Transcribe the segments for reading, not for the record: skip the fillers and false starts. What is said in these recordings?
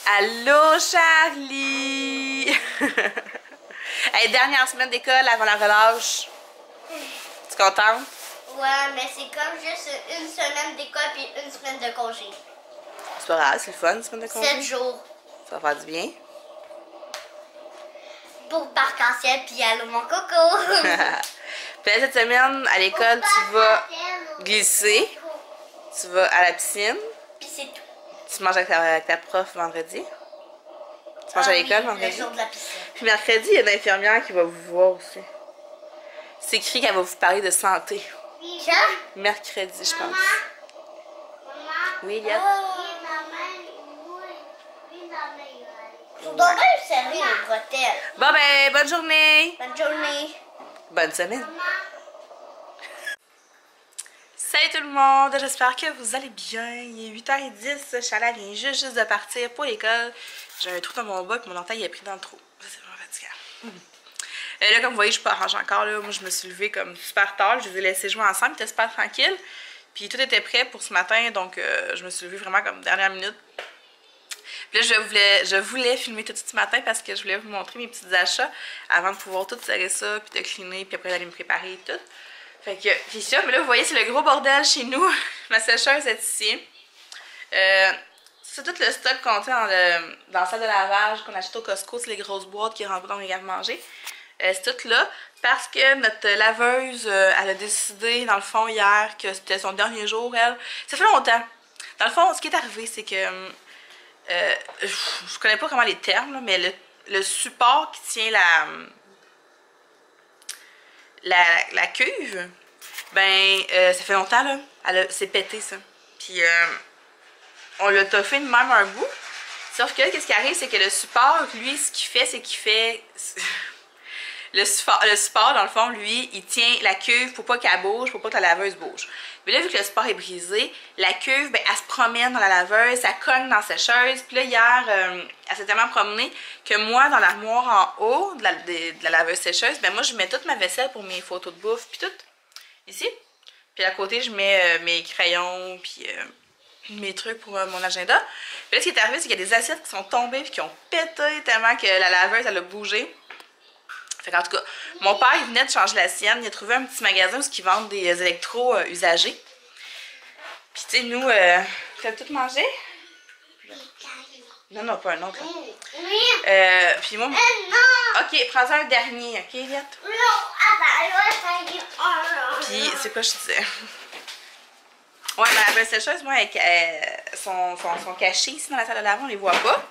Allô, Charlie! Hey, dernière semaine d'école avant la relâche. Tu contente? Ouais, mais c'est comme juste une semaine d'école puis une semaine de congé. C'est pas grave, c'est le fun, une semaine de congé. 7 jours. Ça va faire du bien. Pour Parc-en-Ciel puis allô mon coco. Puis là, cette semaine, à l'école, tu vas glisser. Tu vas à la piscine. Puis c'est tout. Tu manges avec ta prof vendredi. Tu manges à l'école vendredi. Le jour de la piscine. Puis mercredi, il y a une infirmière qui va vous voir aussi. C'est écrit qu'elle va vous parler de santé. Quand? Mercredi, je pense. Oui, Eliott? Faut donc bien serrer les bretelles. Bon ben, bonne journée! Bonne journée. Bonne semaine! Salut tout le monde! J'espère que vous allez bien. Il est 8h10, Charla vient juste de partir pour l'école. J'ai un trou dans mon bas et mon orteil est pris dans le trou. C'est vraiment fatigant. Là, comme vous voyez, je suis pas arrangée encore. Là. Moi, je me suis levée comme super tard. Je les ai laissés jouer ensemble. Ils étaient super tranquilles. Puis tout était prêt pour ce matin. Donc, je me suis levée vraiment comme dernière minute. Puis là, je voulais filmer tout ce matin parce que je voulais vous montrer mes petits achats avant de pouvoir tout serrer ça, puis de cleaner, puis après d'aller me préparer et tout. Fait que, puis ça, mais là, vous voyez, c'est le gros bordel chez nous. Ma sécheuse est ici. C'est tout le stock qu'on tient dans la salle de lavage qu'on achète au Costco. C'est les grosses boîtes qui rentrent dans les garde-manger. C'est tout là parce que notre laveuse, elle a décidé, dans le fond, hier, que c'était son dernier jour, elle. Ça fait longtemps. Dans le fond, ce qui est arrivé, c'est que... je connais pas vraiment les termes, là, mais le support qui tient la cuve, ben, ça fait longtemps, là. C'est pété, ça. Puis, on l'a toffé de même un bout. Sauf que, qu'est-ce qui arrive, c'est que le support, lui, ce qu'il fait, c'est qu'il fait... Le support, dans le fond, lui, il tient la cuve pour pas qu'elle bouge, pour pas que la laveuse bouge. Mais là, vu que le support est brisé, la cuve, ben, elle se promène dans la laveuse, ça cogne dans la sécheuse. Puis là, hier, elle s'est tellement promenée que moi, dans l'armoire en haut de la laveuse sécheuse, ben moi, je mets toute ma vaisselle pour mes photos de bouffe, puis tout, ici. Puis à côté, je mets mes crayons, puis mes trucs pour mon agenda. Puis là, ce qui est arrivé, c'est qu'il y a des assiettes qui sont tombées puis qui ont pété tellement que la laveuse, elle a bougé. Fait qu'en tout cas, mon père, il venait de changer la sienne. Il a trouvé un petit magasin où ils vendent des électros usagés. Puis tu sais, nous, tu as tout mangé? Non, non, pas un autre. Oui. Puis moi... Non. Ok, prends-en un dernier, ok, Eliott? Non, attends, Puis, c'est quoi je disais? Ouais, ma laveuse sécheuse, moi, sont cachées ici dans la salle de lavage, on les voit pas.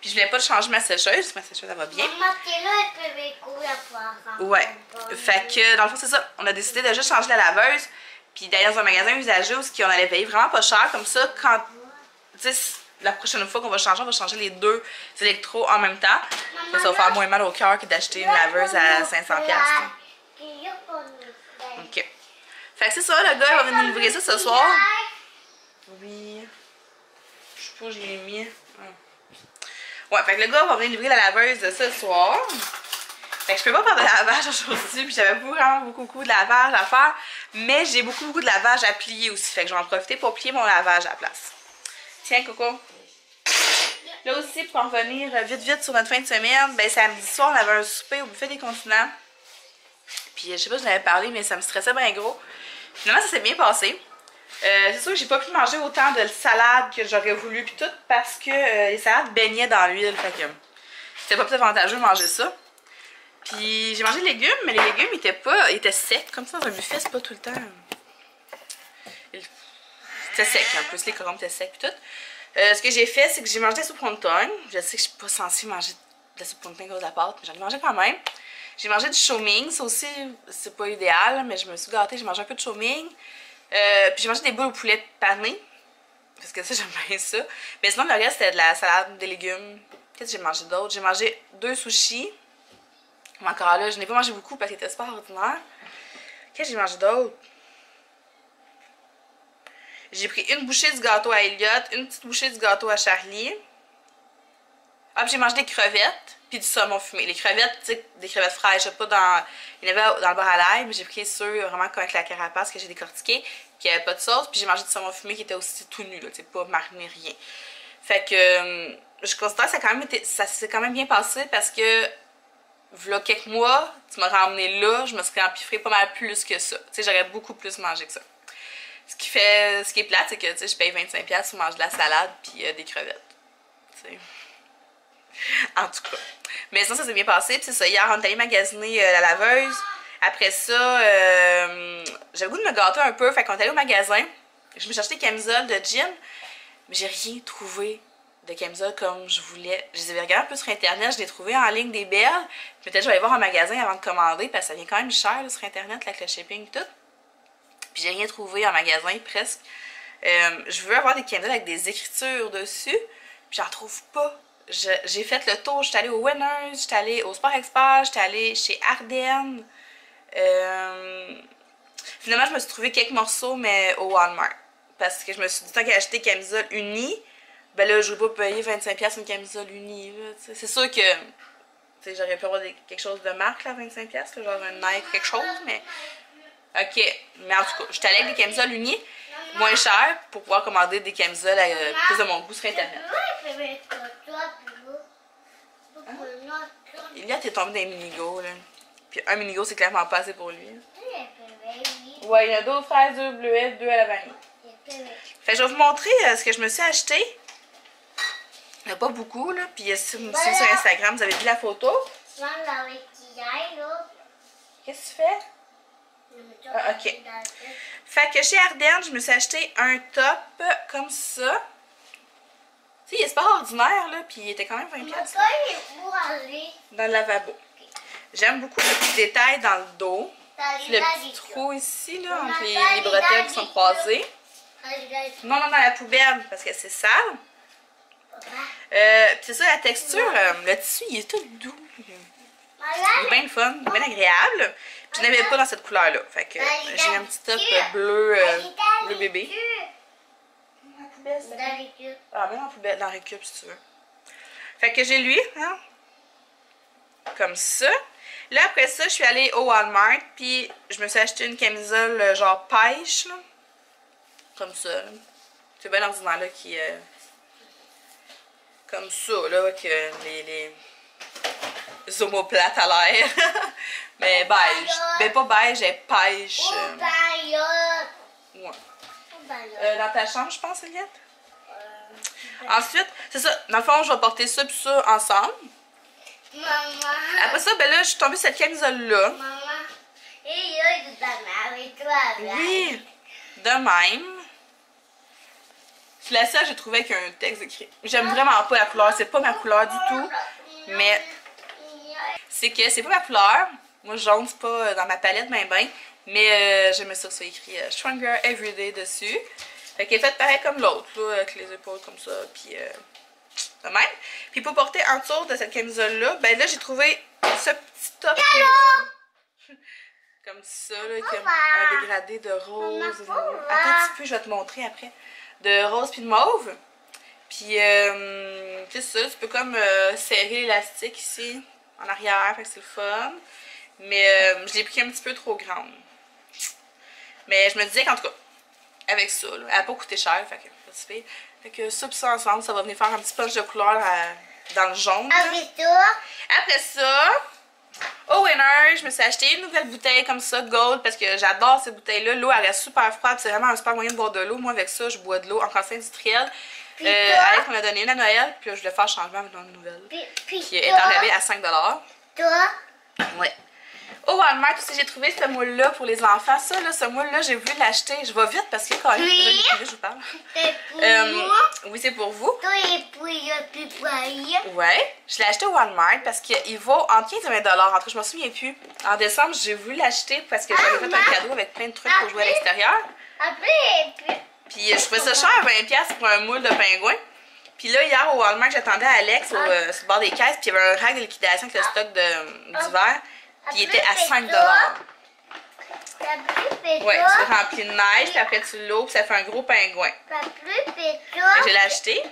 Puis je voulais pas changer ma sécheuse, ma sécheuse elle va bien. Maman, t'es là, elle peut courir à poire. Ouais. Fait que dans le fond, c'est ça. On a décidé de juste changer la laveuse. Puis d'aller dans un magasin usagé où on allait payer vraiment pas cher. Comme ça, quand. Tu sais, la prochaine fois qu'on va changer, on va changer les deux électros en même temps. Ça va faire moins mal au cœur que d'acheter une laveuse à 500$. Ok. Fait que c'est ça, le gars, il va venir nous livrer ça ce soir. Oui. Je sais pas où je l'ai mis. Ouais, fait que le gars va venir livrer la laveuse ce soir. Fait que je peux pas faire de lavage aujourd'hui, puis j'avais vraiment beaucoup de lavage à faire. Mais j'ai beaucoup de lavage à plier aussi. Fait que je vais en profiter pour plier mon lavage à la place. Tiens, Coco. Là aussi, pour en revenir vite sur notre fin de semaine, ben samedi soir, on avait un souper au buffet des continents. Puis je sais pas si je l'avais parlé, mais ça me stressait bien gros. Finalement, ça s'est bien passé. C'est sûr que j'ai pas pu manger autant de salade que j'aurais voulu puis tout parce que les salades baignaient dans l'huile, fait que c'était pas plus avantageux de manger ça. Puis j'ai mangé des légumes, mais les légumes ils étaient secs, comme ça dans un buffet, c'est pas tout le temps. C'était sec en plus, les corombes étaient secs puis tout. Ce que j'ai fait, c'est que j'ai mangé de la soupe wonton. Je sais que je suis pas censée manger de la soupe wonton à cause de la pâte, mais j'en ai mangé quand même. J'ai mangé du chow mein, ça aussi c'est pas idéal, mais je me suis gâtée, j'ai mangé un peu de chow mein. Puis j'ai mangé des boules au poulet pané. Parce que ça, j'aime bien ça. Mais sinon, le reste, c'était de la salade, des légumes. Qu'est-ce que j'ai mangé d'autre? J'ai mangé 2 sushis. Mais encore là, je n'ai pas mangé beaucoup parce qu'il était super ordinaire. Qu'est-ce que j'ai mangé d'autre? J'ai pris une bouchée du gâteau à Eliott, une petite bouchée du gâteau à Charlie. Ah, puis j'ai mangé des crevettes, puis du saumon fumé. Les crevettes, tu sais, des crevettes fraîches, je sais pas dans... Il y en avait dans le bar à l'ail, mais j'ai pris ceux vraiment avec la carapace que j'ai décortiqué, qui avait pas de sauce, puis j'ai mangé du saumon fumé qui était aussi tout nu, là, tu sais, pas mariné, rien. Fait que je considère que ça s'est quand même bien passé parce que, v'là quelques mois, tu m'as ramené là, je me serais empiffré pas mal plus que ça. Tu sais, j'aurais beaucoup plus mangé que ça. Ce qui est plate, c'est que, tu sais, je paye 25$ pour manger de la salade puis des crevettes. Tu sais. En tout cas. Mais sinon, ça s'est bien passé. Puis c'est ça, hier, on est allé magasiner la laveuse. Après ça, j'avais le goût de me gâter un peu, fait qu'on est allé au magasin. Je me suis acheté des camisoles de jean, mais j'ai rien trouvé de camisoles comme je voulais. Je les avais regardées un peu sur internet, je les ai trouvées en ligne des belles. Peut-être je vais aller voir en magasin avant de commander, parce que ça vient quand même cher là, sur internet, avec le shipping et tout. Puis j'ai rien trouvé en magasin, presque. Je veux avoir des camisoles avec des écritures dessus, puis j'en trouve pas. J'ai fait le tour, j'étais allée au Winners, j'étais allée au Sport Expert, j'étais allée chez Ardennes. Finalement, je me suis trouvé quelques morceaux, mais au Walmart. Parce que je me suis dit, tant qu'à acheter camisole unie, ben là, je ne vais pas payer 25$ une camisole unie. C'est sûr que j'aurais pu avoir quelque chose de marque, là, 25$, là, genre un Nike, quelque chose, mais. Ok, mais en tout cas, j'étais allée avec des camisoles unies, moins chères, pour pouvoir commander des camisoles plus de mon goût sur internet. Il y a, t'es tombé dans les minigo, là. Puis un minigo, c'est clairement pas assez pour lui. Ouais, il y a 2 fraises, 2 bleuets, 2 à la vanille. Fait que je vais vous montrer ce que je me suis acheté. Il n'y en a pas beaucoup, là. Puis si vous me suivez sur Instagram, vous avez vu la photo. Qu'est-ce que tu fais? Ah, ok. Fait que chez Ardennes, je me suis acheté un top comme ça. Tu sais, il est pas ordinaire, là. Puis il était quand même 20$. Dans le lavabo. J'aime beaucoup le petit détail dans le dos. Le petit trou ici, là, entre les bretelles qui sont croisées. Non, dans la poubelle, parce que c'est sale. C'est ça, la texture, le tissu, il est tout doux. Il est bien le fun, bien agréable. Puis je n'avais pas dans cette couleur-là. Fait que j'ai un petit top bleu, bleu bébé. Dans la poubelle, c'est dans les cubes. Ah, même dans la poubelle, dans les cubes, si tu veux. Fait que j'ai lui, hein, comme ça. Là, après ça, je suis allée au Walmart, puis je me suis acheté une camisole genre pêche, là. Comme ça, là. C'est bien ordinaire, là, qui comme ça, là, avec les omoplates à l'air. Mais beige. Ben, pas beige, elle pêche. Ouais. Dans ta chambre, je pense, Eliette? Ensuite, c'est ça. Dans le fond, je vais porter ça puis ça ensemble. Maman. Après ça, ben là, je suis tombée sur cette camisole-là. Maman. Et là, il est avec toi. Oui, de même. C'est la seule que j'ai trouvé avec un texte écrit. J'aime vraiment pas la couleur, c'est pas ma couleur du tout. Mais c'est que c'est pas ma couleur. Moi, jaune, c'est pas dans ma palette, ben. Mais j'aimais ça, ça écrit Stronger Everyday dessus. Fait qu'elle est faite pareil comme l'autre, là, avec les épaules comme ça, puis de même. Puis pour porter en dessous de cette camisole-là, ben là, j'ai trouvé ce petit top comme ça, là, comme un dégradé de rose. Attends un petit peu, je vais te montrer après. De rose puis de mauve. Puis, c'est ça, tu peux comme serrer l'élastique ici, en arrière, fait que c'est le fun. Mais je l'ai pris un petit peu trop grande. Mais je me disais qu'en tout cas, avec ça, là, elle n'a pas coûté cher, fait que pas si pire. Fait que ça pis ça ensemble, ça va venir faire un petit punch de couleur dans le jaune. Après ça, au Winner, je me suis acheté une nouvelle bouteille comme ça, gold, parce que j'adore ces bouteilles-là. L'eau, elle reste super froide, c'est vraiment un super moyen de boire de l'eau. Moi, avec ça, je bois de l'eau en quantité industrielle. Alex m'en a donné une à Noël, puis là, je voulais faire changement avec une nouvelle. Qui est en rabais à 5$. Toi? Ouais. Au Walmart aussi, j'ai trouvé ce moule-là pour les enfants. Ça, là, ce moule-là, j'ai voulu l'acheter. Je vais vite parce que quand même, je vous parle. C'est pour moi? Oui, c'est pour vous. Toi et pour le pipouille. Ouais, je l'ai acheté au Walmart parce qu'il vaut entre 15 et 20$. En tout cas, je m'en souviens plus. En décembre, j'ai voulu l'acheter parce que j'avais fait un cadeau avec plein de trucs pour jouer à l'extérieur. Après, puis je trouvais ça cher, 20$ pour un moule de pingouin. Puis là, hier au Walmart, j'attendais Alex sur le bord des caisses. Puis il y avait un rack de liquidation avec le stock d'hiver. Puis il était à 5$. Ouais, tu le remplis de neige, puis après tu l'ouvres, ça fait un gros pingouin. Je l'ai acheté.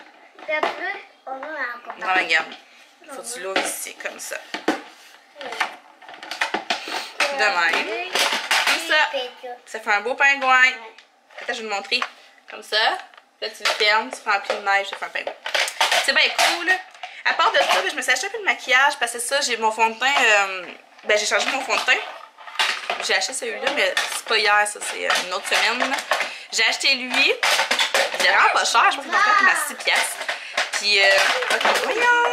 Non, regarde. Faut que tu l'ouvres ici, comme ça. De même. Comme ça. Ça fait un beau pingouin. Attends, je vais te montrer. Comme ça. Là, tu le fermes, tu remplis de neige, ça fait un pingouin. C'est bien cool. À part de ça, ben, je me suis acheté un peu de maquillage parce que ça, j'ai mon fond de teint. Ben, j'ai changé mon fond de teint. J'ai acheté celui-là, mais c'est pas hier, ça, c'est une autre semaine. J'ai acheté lui. Il est vraiment pas cher, je pense qu'il m'a fait à 6 piastres. Puis, ok, voyons.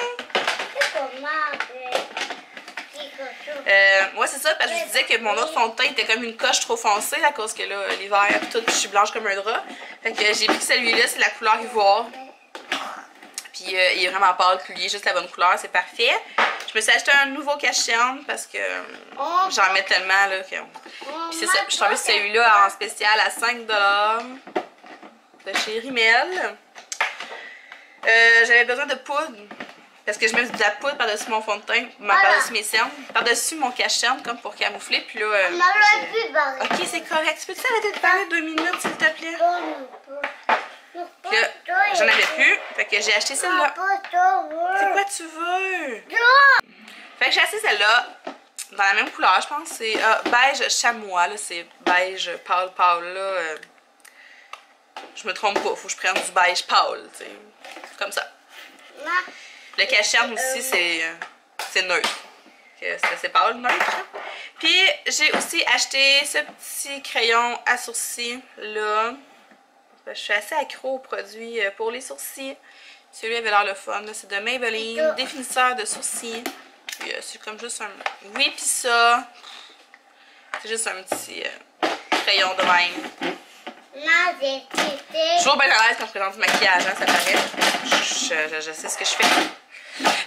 Ouais, c'est ça, parce que je disais que mon autre fond de teint était comme une coche trop foncée à cause que là, l'hiver, tout, je suis blanche comme un drap. Fait que j'ai pris celui-là, c'est la couleur ivoire. Puis il est vraiment pâle, puis il est juste la bonne couleur, c'est parfait. Je me suis acheté un nouveau cache-cerne parce que j'en mets tellement là que. Puis c'est ça, je suis tombée sur celui-là en spécial à 5$ de chez Rimmel. J'avais besoin de poudre. Parce que je mets de la poudre par-dessus mon fond de teint, par-dessus mes cernes, par-dessus mon cache-cerne, comme pour camoufler. Puis là. Ok, c'est correct. Tu peux-tu arrêter de parler 2 minutes, s'il te plaît? Puis là, j'en avais plus. Fait que j'ai acheté celle-là. C'est quoi tu veux? Fait que j'ai acheté celle-là. Dans la même couleur, je pense. C'est beige chamois. Là, c'est beige pâle, pâle. Là, je me trompe pas. Faut que je prenne du beige pâle. Comme ça. Le cache-cerne aussi, c'est neutre. C'est assez pâle, neutre. Puis, j'ai aussi acheté ce petit crayon à sourcils, là. Je suis assez accro aux produits pour les sourcils. Celui-là avait l'air le fun. C'est de Maybelline, définisseur de sourcils. Puis, c'est comme juste un... Oui, puis ça, c'est juste un petit crayon de même. Toujours bien à l'aise quand je présente du maquillage, hein, ça paraît. Je sais ce que je fais.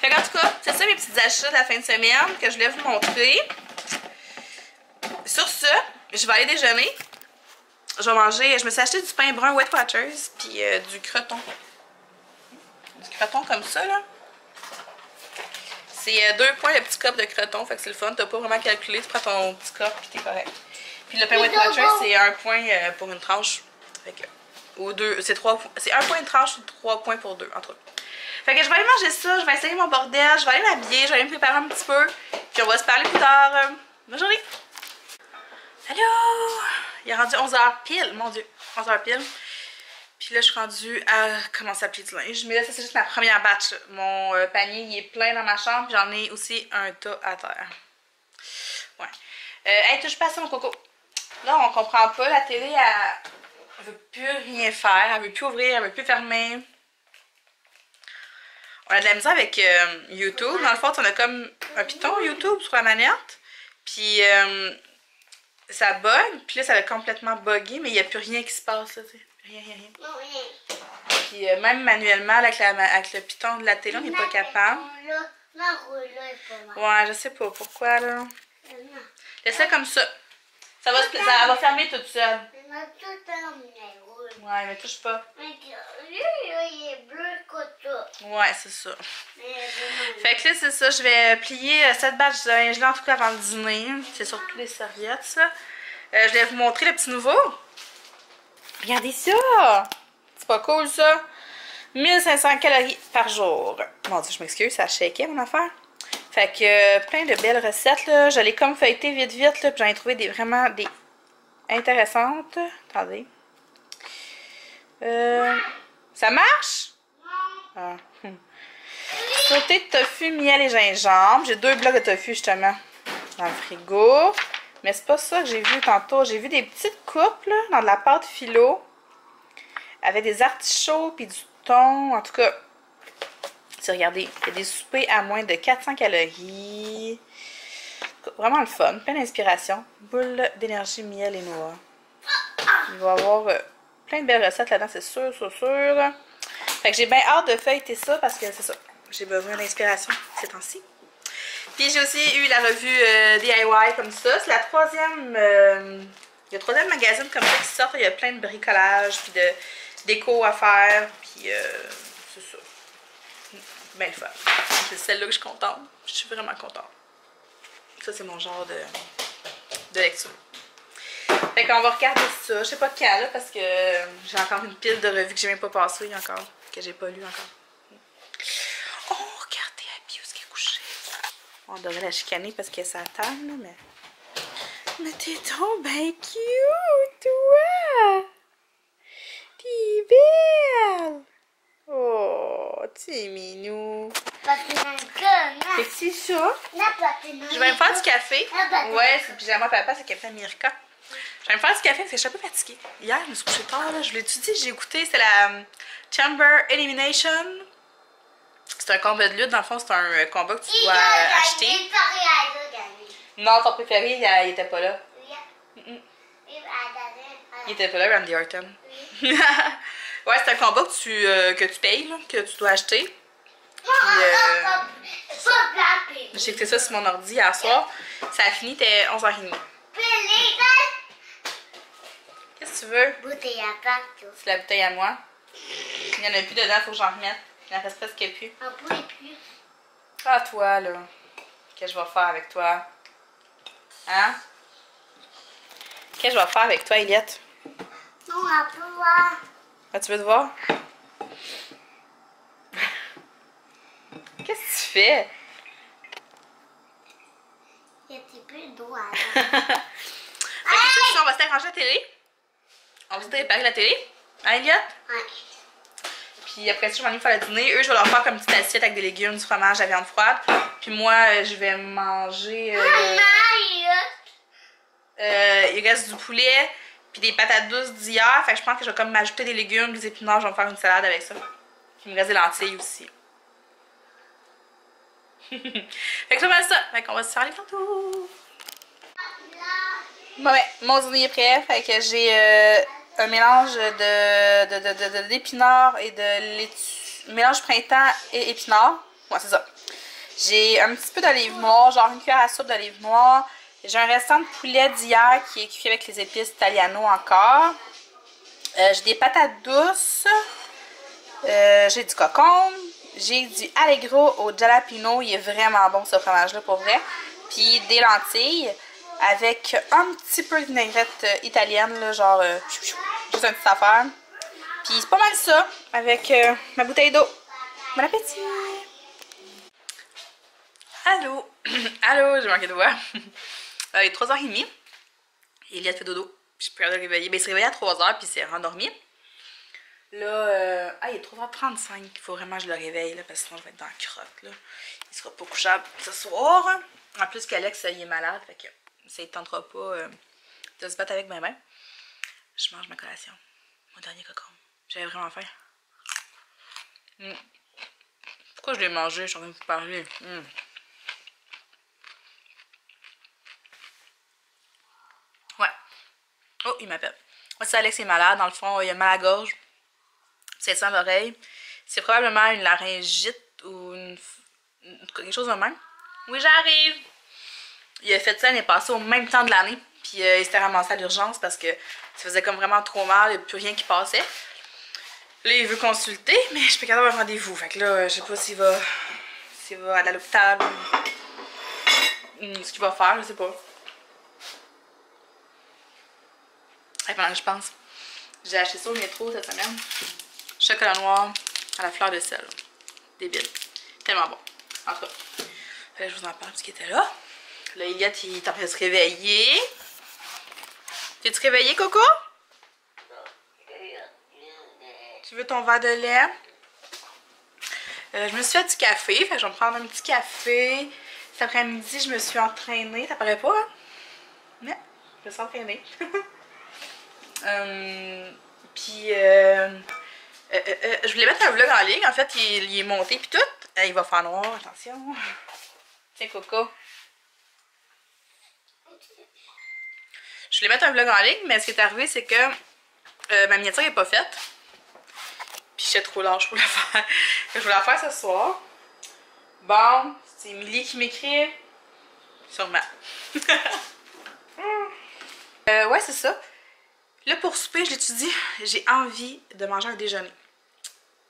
Fait qu'en tout cas, c'est ça mes petits achats de la fin de semaine que je voulais vous montrer. Sur ce, je vais aller déjeuner. Je vais manger, je me suis acheté du pain brun Wet Watchers, puis du croton. Du croton comme ça, là. C'est 2 points le petit cup de croton, fait que c'est le fun. T'as pas vraiment calculé, tu prends ton petit cup, puis t'es correct. Puis le pain Wet Watchers, c'est 1 point pour une tranche. Fait que, ou 2, c'est 1 point une tranche ou 3 points pour 2, entre autres. Fait que je vais aller manger ça, je vais essayer mon bordel, je vais aller m'habiller, je vais aller me préparer un petit peu. Puis on va se parler plus tard. Bonne journée! Allô! Il est rendu 11h pile, mon Dieu, 11h pile. Puis là, je suis rendue à commencer à plier du linge. Mais là, ça, c'est juste ma première batch. Mon panier, il est plein dans ma chambre. Puis j'en ai aussi un tas à terre. Ouais. Hey, touche pas à ça, mon coco. Là, on comprend pas. La télé, elle veut plus rien faire. Elle veut plus ouvrir, elle veut plus fermer. On a de la misère avec YouTube. Dans le fond, on a comme un piton YouTube sur la manette. Puis ça bug. Puis là, ça va complètement bugger. Mais il n'y a plus rien qui se passe. Là, rien. Puis même manuellement, avec le piton de la télé, on n'est pas capable. Ouais, je sais pas pourquoi là. Laisse-la comme ça. Ça va fermer toute seule. Ouais, mais touche pas. Il est bleu coton. Ouais, c'est ça. Fait que là, c'est ça. Je vais plier cette batch de linge là, en tout cas avant le dîner. C'est surtout les serviettes, ça. Je vais vous montrer le petit nouveau. Regardez ça! C'est pas cool, ça? 1500 calories par jour. Mon Dieu, je m'excuse, ça shakeait mon affaire. Fait que plein de belles recettes, là. Je l'ai comme feuilleté vite, là. Puis j'en ai trouvé vraiment des intéressantes. Attendez. Ça marche? Ah. Sauté de tofu, miel et gingembre. J'ai 2 blocs de tofu, justement, dans le frigo. Mais c'est pas ça que j'ai vu tantôt. J'ai vu des petites coupes, là, dans de la pâte philo. Avec des artichauts puis du thon. En tout cas, regardez, il y a des soupers à moins de 400 calories. Vraiment le fun. Plein d'inspiration. Boule d'énergie, miel et noix. Il va y avoir plein de belles recettes là-dedans, c'est sûr. Fait que j'ai bien hâte de feuilleter ça parce que c'est ça. J'ai besoin d'inspiration ces temps-ci. Puis j'ai aussi eu la revue DIY comme ça. C'est la troisième... le troisième magazine comme ça qui sort. Il y a plein de bricolage puis de déco à faire. Puis c'est ça. Bien le fun. C'est celle-là que je suis contente. Je suis vraiment contente. Ça, c'est mon genre de lecture. Fait qu'on va regarder ça. Je sais pas quand là parce que j'ai encore une pile de revues que j'ai même pas passées encore. Que j'ai pas lu encore. Oh, regardez Abby où est-ce qu'elle est couchée. On devrait la chicaner parce qu'elle est sa table, là, mais... Mais t'es donc bien cute, toi! T'es belle! Oh, petit minou. Patinage. Fait que c'est ça. Je vais me faire du café. Ouais, c'est le pyjama papa, c'est Captain America. Je vais me faire du café parce que je suis un peu fatiguée. Hier, je me suis couchée tard, là. Je l'ai étudié, j'ai écouté. C'est la Chamber Elimination. C'est un combat de lutte. Dans le fond, c'est un combat que tu dois acheter. Non, ton préféré, il était pas là. Il était pas là, Randy Orton. Ouais, c'est un combat que tu payes, là, que tu dois acheter. Puis, j'ai écouté ça sur mon ordi hier soir. Ça a fini, t'es 11h30. Qu'est-ce que tu veux? Bouteille à partout. C'est la bouteille à moi. Il n'y en a plus dedans, faut que j'en remette. Il en reste presque plus. On pourrait plus. Ah, toi, là. Qu'est-ce que je vais faire avec toi? Hein? Qu'est-ce que je vais faire avec toi, Eliette? Non, on peut voir. Ah, tu veux te voir? Qu'est-ce que tu fais? Il y a un peu d'eau à Fait que on va s'arranger la télé. On va se réparer la télé. Hein, Eliette? Ouais. Puis après ça, je vais aller faire le dîner. Eux, je vais leur faire comme une petite assiette avec des légumes, du fromage, de la viande froide. Puis moi, je vais manger... il reste du poulet, puis des patates douces d'hier. Fait que je pense que je vais comme m'ajouter des légumes, des épinards, je vais me faire une salade avec ça. Puis il me reste des lentilles aussi. Fait que ça va ça. Fait qu'on va se faire les tantôt. Bon, ouais, mon dîner est prêt. Fait que j'ai un mélange d'épinards et de laitue. Mélange printemps et épinards. Ouais, c'est ça. J'ai un petit peu d'olive noire, genre une cuillère à soupe d'olive noire. J'ai un restant de poulet d'hier qui est cuit avec les épices italiano encore. J'ai des patates douces. J'ai du concombre. J'ai du allegro au jalapeno. Il est vraiment bon ce fromage-là pour vrai. Puis des lentilles avec un petit peu de vinaigrette italienne, là, genre juste une petite affaire. Puis c'est pas mal ça avec ma bouteille d'eau. Bon appétit! Allô? Allô, j'ai manqué de voix. Il est 3h30. Eliette fait dodo. Je peux le réveiller. Ben, il s'est réveillé à 3h puis il s'est rendormi. Là, il est 3h35. Il faut vraiment que je le réveille là, parce que sinon je vais être dans la crotte. Là. Il sera pas couchable ce soir. En plus qu'Alex, il est malade. Fait que ça ne tentera pas de se battre avec ma main. Je mange ma collation. Mon dernier cocon. J'avais vraiment faim. Pourquoi je l'ai mangé? Je suis en train de vous parler. Ouais. Oh, il m'appelle. Moi, si Alex est malade, dans le fond, il a mal à la gorge. C'est ça à l'oreille. C'est probablement une laryngite ou quelque chose de même. Oui, j'arrive! Il a fait ça l'année passée au même temps de l'année. Puis il s'était ramassé à l'urgence parce que ça faisait comme vraiment trop mal. Il n'y a plus rien qui passait. Là, il veut consulter, mais je suis pas capable d'avoir rendez-vous. Fait que là, je sais pas s'il va aller à l'hôpital ou ce qu'il va faire, je sais pas. Et pendant que je pense, j'ai acheté ça au métro cette semaine. Chocolat noir à la fleur de sel. Débile. Tellement bon. En tout cas, je vous en parle parce qu'il était là. Là, Eliette, il est en train de se réveiller. T'es-tu réveillé, Coco? Tu veux ton verre de lait? Je me suis fait du café. Fait que je vais me prendre un petit café. Cet après-midi, je me suis entraînée. Ça paraît pas, hein? Mais, je me suis entraînée. Puis, je voulais mettre un vlog en ligne. En fait, il est monté puis tout. Il va faire noir, attention. Tiens, Coco. Je voulais mettre un vlog en ligne, mais ce qui est arrivé, c'est que ma miniature n'est pas faite. Puis j'étais trop lâche pour la faire. Je voulais la faire ce soir. Bon, c'est Émilie qui m'écrit. Sûrement. Ouais, c'est ça. Là, pour souper, je l'étudie. J'ai envie de manger un déjeuner.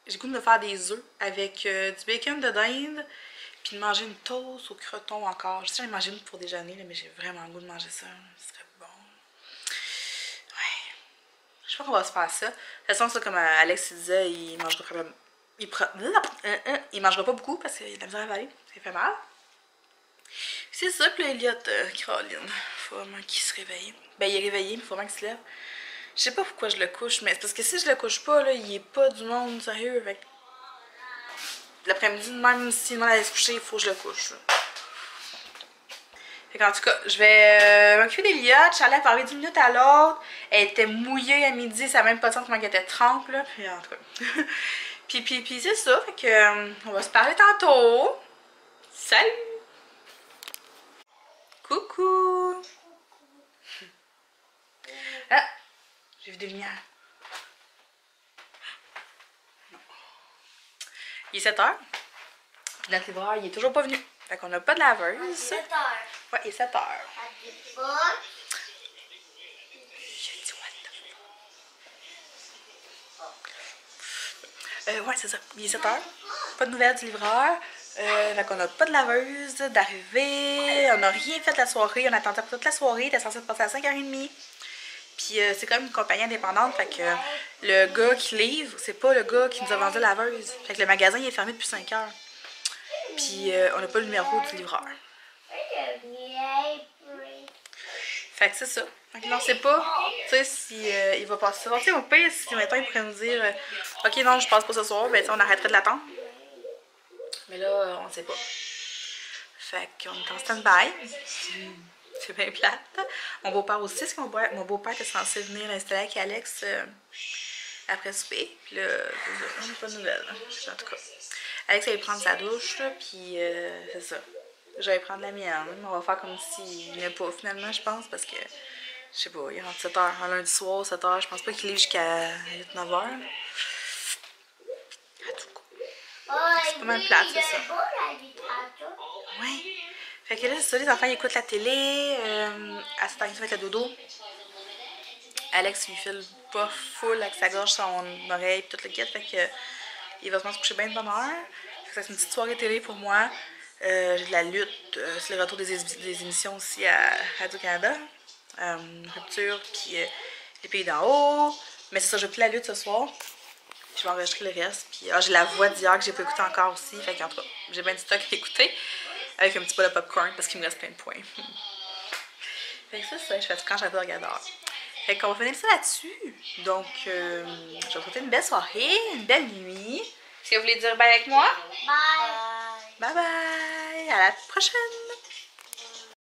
J'ai goût de me faire des œufs avec du bacon de dinde. Puis de manger une toast au croton encore. Je sais que j'en ai mangé une pour déjeuner, là, mais j'ai vraiment le goût de manger ça. Ce serait bon. Ouais. Je sais pas qu'on va se faire ça. De toute façon, ça, comme Alex disait, il mangera probablement. Il mangera pas beaucoup parce qu'il a de la misère à avaler. Ça fait mal. C'est ça, puis là, Eliott, Caroline. Faut vraiment qu'il se réveille. Ben, il est réveillé, mais faut vraiment qu'il se lève. Je sais pas pourquoi je le couche, mais c'est parce que si je le couche pas, là, il est pas du monde sérieux. Fait... l'après-midi, même si non allait se coucher, il faut que je le couche. Fait qu'en tout cas, je vais m'occuper des liottes. Charlie a parlé d'1 minute à l'autre. Elle était mouillée à midi, ça n'a même pas de sens comment elle était trempe, là. Puis en tout cas. puis c'est ça, fait que on va se parler tantôt. Salut! Coucou! Ah! J'ai vu des lumières. Il est 7h. Puis notre livreur, il est toujours pas venu. Fait qu'on n'a pas de laveuse. 7 heures. Ouais, il est 7h. Bon. J'ai dit what the fuck. Ouais, c'est ça. Il est 7h. Pas de nouvelles du livreur. Fait qu'on n'a pas de laveuse d'arrivée. On n'a rien fait la soirée. On attendait toute la soirée. Il était censé passer à 5h30. Puis c'est comme une compagnie indépendante. Fait que le gars qui livre, c'est pas le gars qui nous a vendu la laveuse. Fait que le magasin il est fermé depuis 5h. Puis on n'a pas le numéro du livreur. Fait que c'est ça. Fait que là, on sait pas, tu sais, si il va passer. Tu sais, au pire, si maintenant il pourrait nous dire ok, non, je passe pas ce soir, ben on arrêterait de l'attendre. Mais là, on sait pas. Fait qu'on est en stand-by. C'est bien plate. Mon beau-père aussi, parce que mon beau-père était censé venir l'installer avec Alex après souper. Puis là, on n'a pas de nouvelles. En tout cas, Alex allait prendre sa douche, là, puis c'est ça. J'allais prendre la mienne. On va faire comme s'il venait pas finalement, je pense, parce que, je sais pas, il rentre 7h. Un lundi soir, 7h. Je pense pas qu'il livre jusqu'à 8-9h. En tout cas. C'est pas mal plate, c'est ça. Ouais. Fait que là, c'est ça, les enfants ils écoutent la télé. À cette heure-ci, avec le dodo. Alex lui file pas full avec sa gorge, son oreille et tout le kit. Fait que il va se coucher bien de bonne heure. C'est une petite soirée télé pour moi. J'ai de la lutte. C'est le retour des émissions aussi à Radio-Canada. Rupture, puis les pays d'en haut. Mais c'est ça, j'ai plus la lutte ce soir. Je vais enregistrer le reste. Puis j'ai la voix d'hier que j'ai pas écouté encore aussi. Fait qu'en tout cas, j'ai bien du stock à écouter. Avec un petit peu de popcorn parce qu'il me reste plein de points. Fait que ça, je fais quand j'avais regardé. Fait qu'on va finir ça là-dessus. Donc, je vais vous souhaiter une belle soirée, une belle nuit. Est-ce que vous voulez dire bye avec moi? Bye. Bye bye! À la prochaine!